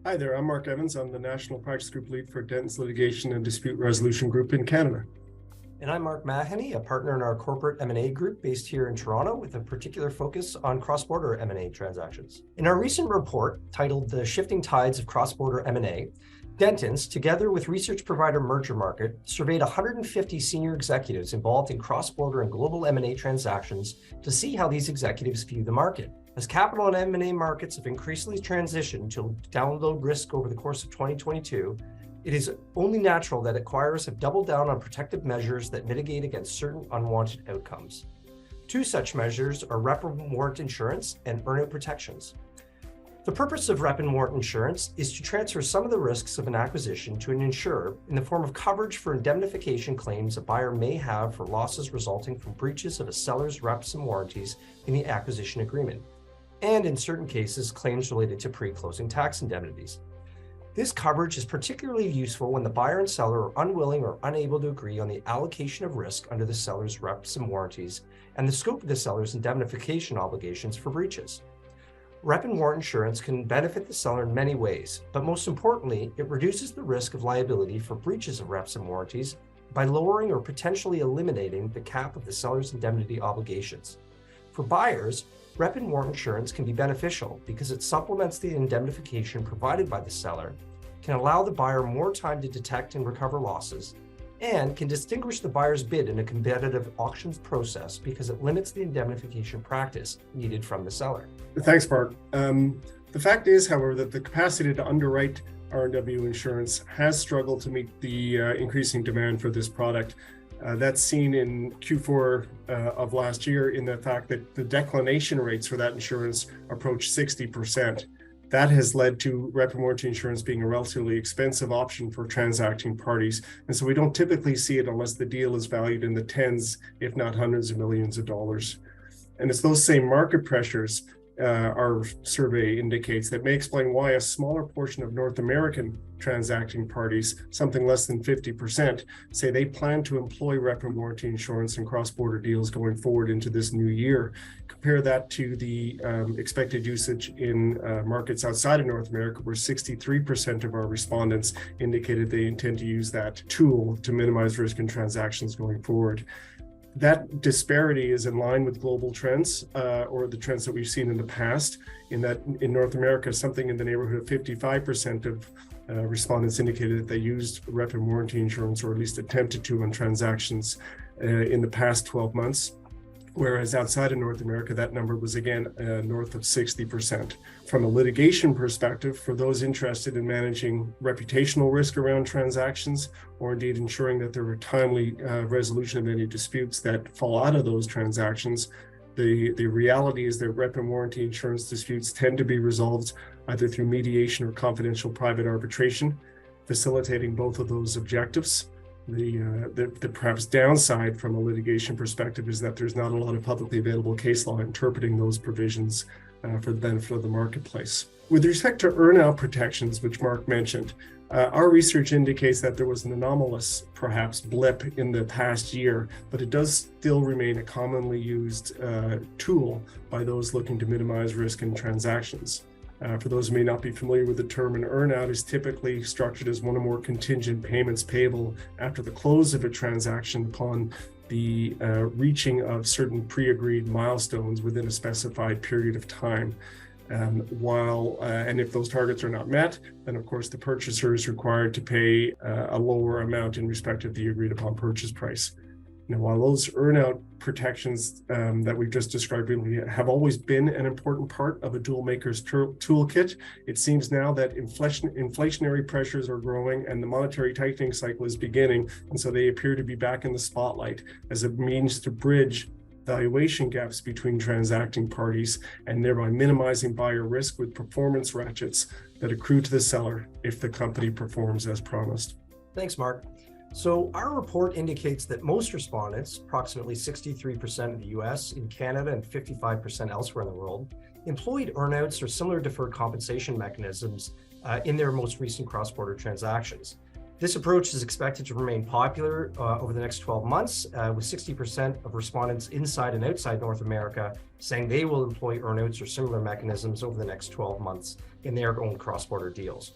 Hi there, I'm Mark Evans. I'm the National Practice Group Lead for Dentons Litigation and Dispute Resolution Group in Canada. And I'm Mark Mahoney, a partner in our corporate M&A group based here in Toronto with a particular focus on cross-border M&A transactions. In our recent report titled The Shifting Tides of Cross-Border M&A, Dentons, together with research provider Merger Market, surveyed 150 senior executives involved in cross-border and global M&A transactions to see how these executives view the market. As capital and M&A markets have increasingly transitioned to download risk over the course of 2022, it is only natural that acquirers have doubled down on protective measures that mitigate against certain unwanted outcomes. Two such measures are rep and warrant insurance and earnout protections. The purpose of rep and warrant insurance is to transfer some of the risks of an acquisition to an insurer in the form of coverage for indemnification claims a buyer may have for losses resulting from breaches of a seller's reps and warranties in the acquisition agreement, and in certain cases, claims related to pre-closing tax indemnities. This coverage is particularly useful when the buyer and seller are unwilling or unable to agree on the allocation of risk under the seller's reps and warranties and the scope of the seller's indemnification obligations for breaches. Rep and warrant insurance can benefit the seller in many ways, but most importantly, it reduces the risk of liability for breaches of reps and warranties by lowering or potentially eliminating the cap of the seller's indemnity obligations. For buyers, rep and warrant insurance can be beneficial because it supplements the indemnification provided by the seller, can allow the buyer more time to detect and recover losses, and can distinguish the buyer's bid in a competitive auctions process because it limits the indemnification practice needed from the seller. Thanks, Mark. The fact is, however, that the capacity to underwrite R&W insurance has struggled to meet the increasing demand for this product. That's seen in Q4 of last year in the fact that the declination rates for that insurance approach 60%. That has led to rep and warranty insurance being a relatively expensive option for transacting parties. And so we don't typically see it unless the deal is valued in the tens, if not hundreds of millions of dollars. And it's those same market pressures our survey indicates that may explain why a smaller portion of North American transacting parties, something less than 50%, say they plan to employ rep and warranty insurance in cross-border deals going forward into this new year. Compare that to the expected usage in markets outside of North America, where 63% of our respondents indicated they intend to use that tool to minimize risk in transactions going forward. That disparity is in line with global trends or the trends that we've seen in the past, in that in North America, something in the neighborhood of 55% of respondents indicated that they used rep and warranty insurance, or at least attempted to, on transactions in the past 12 months. Whereas outside of North America, that number was again north of 60%. From a litigation perspective, for those interested in managing reputational risk around transactions, or indeed ensuring that there are timely resolution of any disputes that fall out of those transactions, the reality is that rep and warranty insurance disputes tend to be resolved either through mediation or confidential private arbitration, facilitating both of those objectives. The perhaps downside from a litigation perspective is that there's not a lot of publicly available case law interpreting those provisions for the benefit of the marketplace. With respect to earnout protections, which Mark mentioned, our research indicates that there was an anomalous, perhaps, blip in the past year, but it does still remain a commonly used tool by those looking to minimize risk in transactions. For those who may not be familiar with the term, an earnout is typically structured as one or more contingent payments payable after the close of a transaction upon the reaching of certain pre-agreed milestones within a specified period of time. And if those targets are not met, then of course the purchaser is required to pay a lower amount in respect of the agreed upon purchase price. Now, while those earnout protections that we've just described really have always been an important part of a deal maker's toolkit, it seems now that inflationary pressures are growing and the monetary tightening cycle is beginning, and so they appear to be back in the spotlight as a means to bridge valuation gaps between transacting parties and thereby minimizing buyer risk with performance ratchets that accrue to the seller if the company performs as promised. Thanks, Mark. So our report indicates that most respondents, approximately 63% in the US, in Canada, and 55% elsewhere in the world, employed earnouts or similar deferred compensation mechanisms in their most recent cross-border transactions. This approach is expected to remain popular over the next 12 months, with 60% of respondents inside and outside North America saying they will employ earnouts or similar mechanisms over the next 12 months in their own cross-border deals.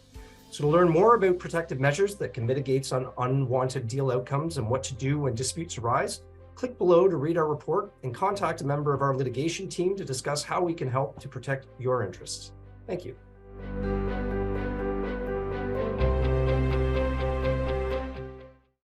So to learn more about protective measures that can mitigate on unwanted deal outcomes and what to do when disputes arise, click below to read our report and contact a member of our litigation team to discuss how we can help to protect your interests. Thank you.